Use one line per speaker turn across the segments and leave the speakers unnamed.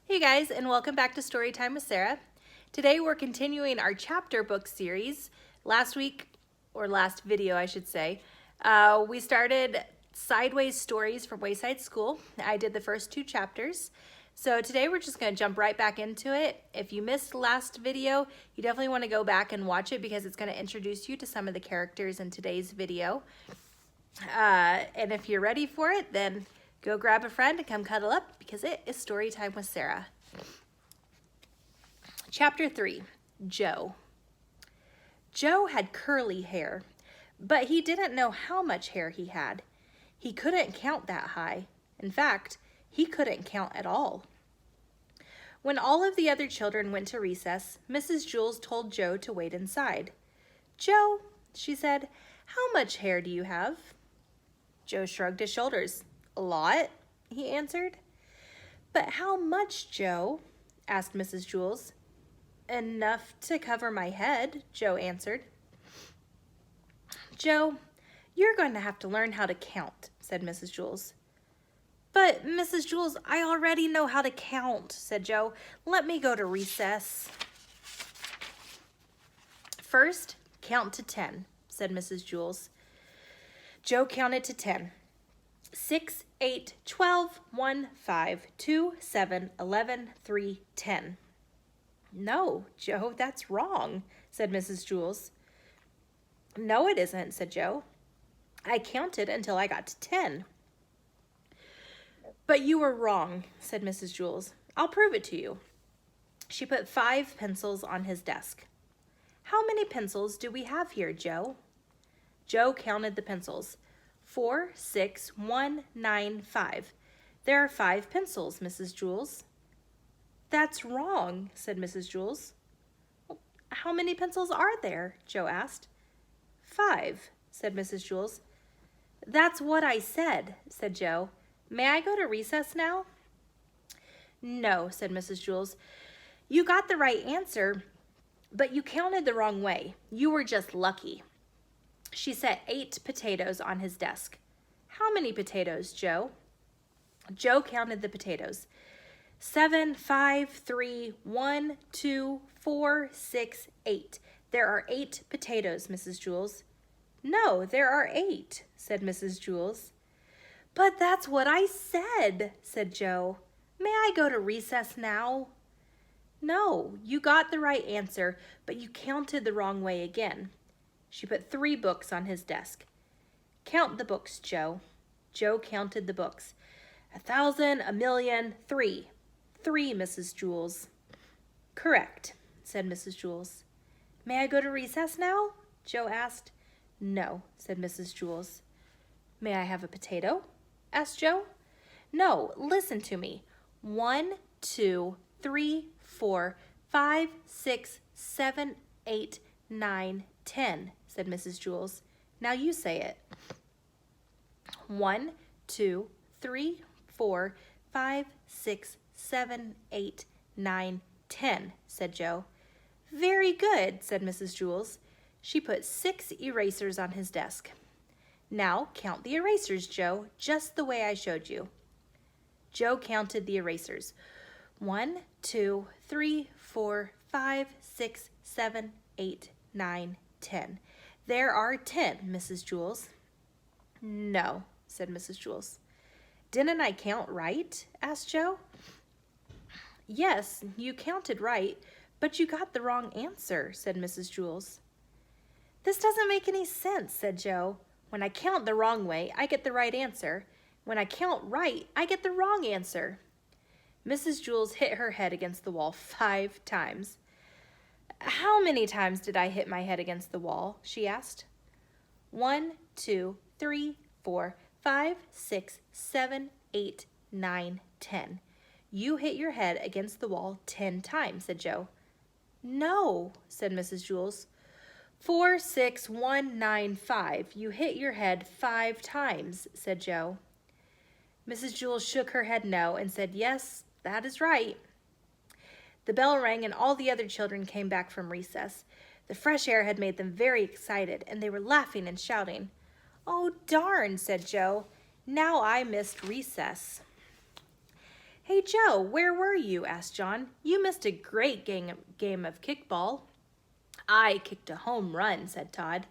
Hey guys, and welcome back to Storytime with Sarah. Today we're continuing our chapter book series. Last video I should say, we started Sideways Stories from Wayside School. I did the first 2 chapters. So today we're just going to jump right back into it. If you missed last video, you definitely want to go back and watch it because it's going to introduce you to some of the characters in today's video. And if you're ready for it, then go grab a friend and come cuddle up because it is story time with Sarah. Chapter 3, Joe. Joe had curly hair, but he didn't know how much hair he had. He couldn't count that high. In fact, he couldn't count at all. When all of the other children went to recess, Mrs. Jewls told Joe to wait inside. "Joe," she said, "how much hair do you have?" Joe shrugged his shoulders. "A lot," he answered. "But how much, Joe?" asked Mrs. Jewls. "Enough to cover my head," Joe answered. "Joe, you're going to have to learn how to count," said Mrs. Jewls. "But, Mrs. Jewls, I already know how to count," said Joe. "Let me go to recess." "First, count to 10, said Mrs. Jewls. Joe counted to 10. 6, 8, 12, 1, 5, 2, 7, 11, 3, 10. "No, Joe, that's wrong," said Mrs. Jewls. "No, it isn't," said Joe. "I counted until I got to 10. "But you were wrong," said Mrs. Jewls. "I'll prove it to you." She put 5 pencils on his desk. "How many pencils do we have here, Joe?" Joe counted the pencils. 4, 6, 1, 9, 5. "There are 5 pencils, Mrs. Jewls." "That's wrong," said Mrs. Jewls. "How many pencils are there?" Joe asked. 5, said Mrs. Jewls. "That's what I said," said Joe. "May I go to recess now?" "No," said Mrs. Jewls. "You got the right answer, but you counted the wrong way. You were just lucky." She set 8 potatoes on his desk. "How many potatoes, Joe?" Joe counted the potatoes. 7, 5, 3, 1, 2, 4, 6, 8. "There are 8 potatoes, Mrs. Jewls." "No, there are 8, said Mrs. Jewls. "But that's what I said," said Joe. "May I go to recess now?" "No, you got the right answer, but you counted the wrong way again." She put 3 books on his desk. "Count the books, Joe." Joe counted the books. 1,000, 1,000,000, 3. 3, Mrs. Jewls. "Correct," said Mrs. Jewls. "May I go to recess now?" Joe asked. "No," said Mrs. Jewls. "May I have a potato?" asked Joe. "No, listen to me. 1, 2, 3, 4, 5, 6, 7, 8, 9, 10, said Mrs. Jewls. "Now you say it." 1, 2, 3, 4, 5, 6, 7, 8, 9, 10, said Joe. "Very good," said Mrs. Jewls. She put 6 erasers on his desk. "Now count the erasers, Joe, just the way I showed you." Joe counted the erasers. 1, 2, 3, 4, 5, 6, 7, 8, 9, 10. "There are 10, Mrs. Jewls." "No," said Mrs. Jewls. "Didn't I count right?" asked Joe. "Yes, you counted right, but you got the wrong answer," said Mrs. Jewls. "This doesn't make any sense," said Joe. "When I count the wrong way, I get the right answer. When I count right, I get the wrong answer." Mrs. Jewls hit her head against the wall 5 times. "How many times did I hit my head against the wall?" she asked. 1, 2, 3, 4, 5, 6, 7, 8, 9, 10. "You hit your head against the wall 10 times, said Joe. "No," said Mrs. Jewls. 4, 6, 1, 9, 5. "You hit your head 5 times, said Joe. Mrs. Jewls shook her head no and said, "Yes, that is right." The bell rang and all the other children came back from recess. The fresh air had made them very excited, and they were laughing and shouting. "Oh, darn," said Joe. "Now I missed recess." "Hey, Joe, where were you?" asked John. "You missed a great game of kickball." "I kicked a home run," said Todd.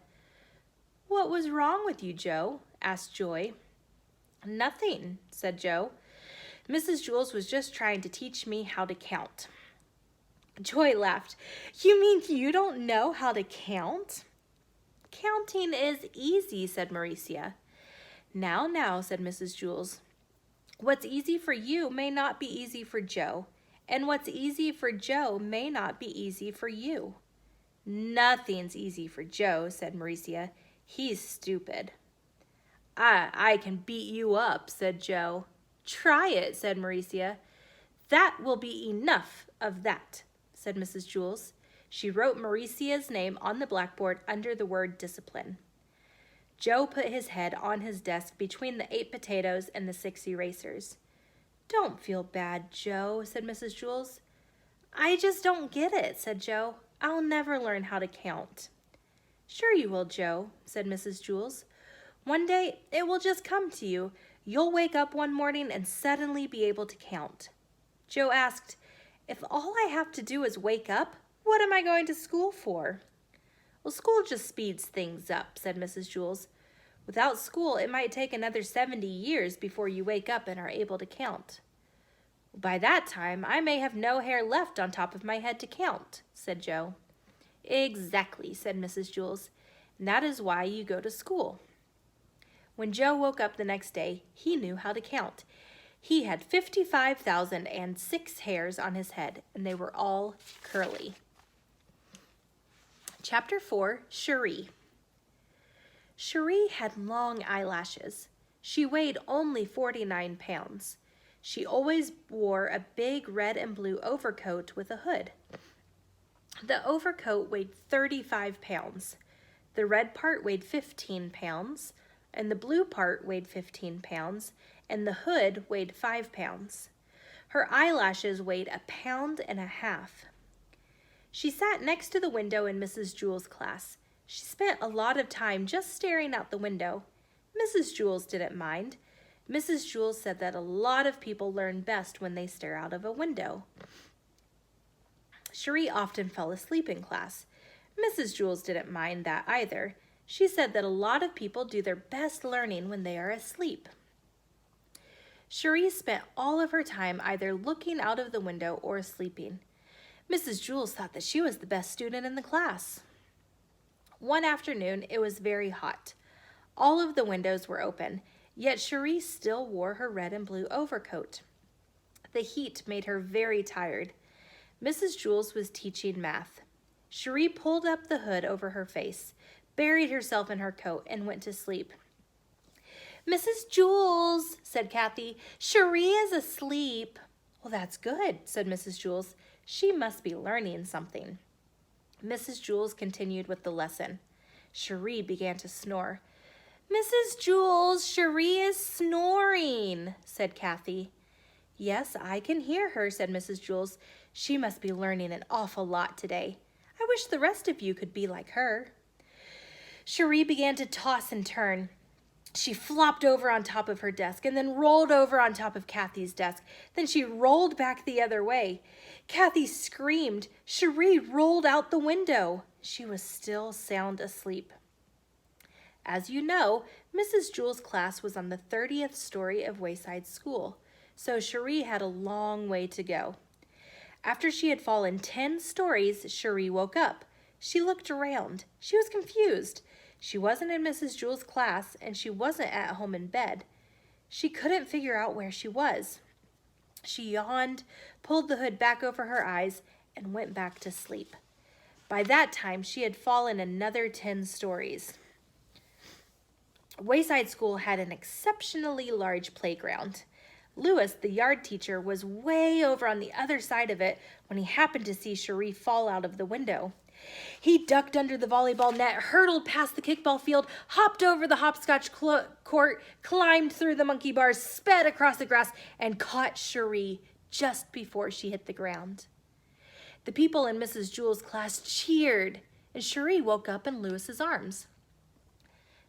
"What was wrong with you, Joe?" asked Joy. "Nothing," said Joe. "Mrs. Jewls was just trying to teach me how to count." Joy laughed. "You mean you don't know how to count?" "Counting is easy," said Mauricia. Now, said Mrs. Jewls. "What's easy for you may not be easy for Joe, and what's easy for Joe may not be easy for you." "Nothing's easy for Joe," said Mauricia. "He's stupid." I can beat you up," said Joe. "Try it," said Mauricia. "That will be enough of that," said Mrs. Jewls. She wrote Mauricia's name on the blackboard under the word discipline. Joe put his head on his desk between the 8 potatoes and the 6 erasers. "Don't feel bad, Joe," said Mrs. Jewls. "I just don't get it," said Joe. "I'll never learn how to count." "Sure you will, Joe," said Mrs. Jewls. "One day it will just come to you. You'll wake up one morning and suddenly be able to count." Joe asked, "If all I have to do is wake up, what am I going to school for?" "Well, school just speeds things up," said Mrs. Jewls. "Without school, it might take another 70 years before you wake up and are able to count." "By that time, I may have no hair left on top of my head to count," said Joe. "Exactly," said Mrs. Jewls. "And that is why you go to school." When Joe woke up the next day, he knew how to count. He had 55,006 hairs on his head, and they were all curly. Chapter 4, Cherie. Cherie had long eyelashes. She weighed only 49 pounds. She always wore a big red and blue overcoat with a hood. The overcoat weighed 35 pounds. The red part weighed 15 pounds, and the blue part weighed 15 pounds, and the hood weighed 5 pounds. Her eyelashes weighed 1.5 pounds. She sat next to the window in Mrs. Jewls' class. She spent a lot of time just staring out the window. Mrs. Jewls didn't mind. Mrs. Jewls said that a lot of people learn best when they stare out of a window. Cherie often fell asleep in class. Mrs. Jewls didn't mind that either. She said that a lot of people do their best learning when they are asleep. Cherie spent all of her time either looking out of the window or sleeping. Mrs. Jewls thought that she was the best student in the class. One afternoon, it was very hot. All of the windows were open, yet Cherie still wore her red and blue overcoat. The heat made her very tired. Mrs. Jewls was teaching math. Cherie pulled up the hood over her face, buried herself in her coat, and went to sleep. "Mrs. Jewls," said Kathy, "Cherie is asleep." "Well, that's good," said Mrs. Jewls. "She must be learning something." Mrs. Jewls continued with the lesson. Cherie began to snore. "Mrs. Jewls, Cherie is snoring," said Kathy. "Yes, I can hear her," said Mrs. Jewls. "She must be learning an awful lot today. I wish the rest of you could be like her." Cherie began to toss and turn. She flopped over on top of her desk and then rolled over on top of Kathy's desk. Then she rolled back the other way. Kathy screamed. Cherie rolled out the window. She was still sound asleep. As you know, Mrs. Jewls' class was on the 30th story of Wayside School, so Cherie had a long way to go. After she had fallen 10 stories, Cherie woke up. She looked around. She was confused. She wasn't in Mrs. Jewls' class, and she wasn't at home in bed. She couldn't figure out where she was. She yawned, pulled the hood back over her eyes, and went back to sleep. By that time, she had fallen another 10 stories. Wayside School had an exceptionally large playground. Lewis, the yard teacher, was way over on the other side of it when he happened to see Cherie fall out of the window. He ducked under the volleyball net, hurtled past the kickball field, hopped over the hopscotch court, climbed through the monkey bars, sped across the grass, and caught Cherie just before she hit the ground. The people in Mrs. Jewls' class cheered, and Cherie woke up in Lewis's arms.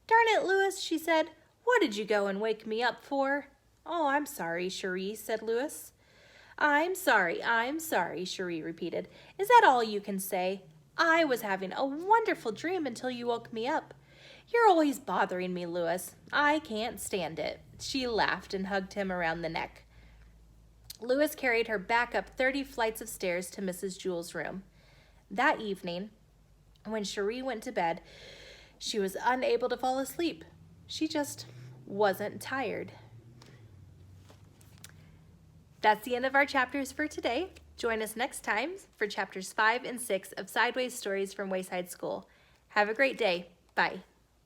"Darn it, Lewis," she said. "What did you go and wake me up for?" "Oh, I'm sorry, Cherie," said Lewis. I'm sorry, Cherie repeated. Is that all you can say? I was having a wonderful dream until you woke me up. You're always bothering me, Louis. I can't stand it. She laughed and hugged him around the neck. Louis carried her back up 30 flights of stairs to Mrs. Jewls' room. That evening, when Cherie went to bed, she was unable to fall asleep. She just wasn't tired. That's the end of our chapters for today. Join us next time for chapters 5 and 6 of Sideways Stories from Wayside School. Have a great day. Bye.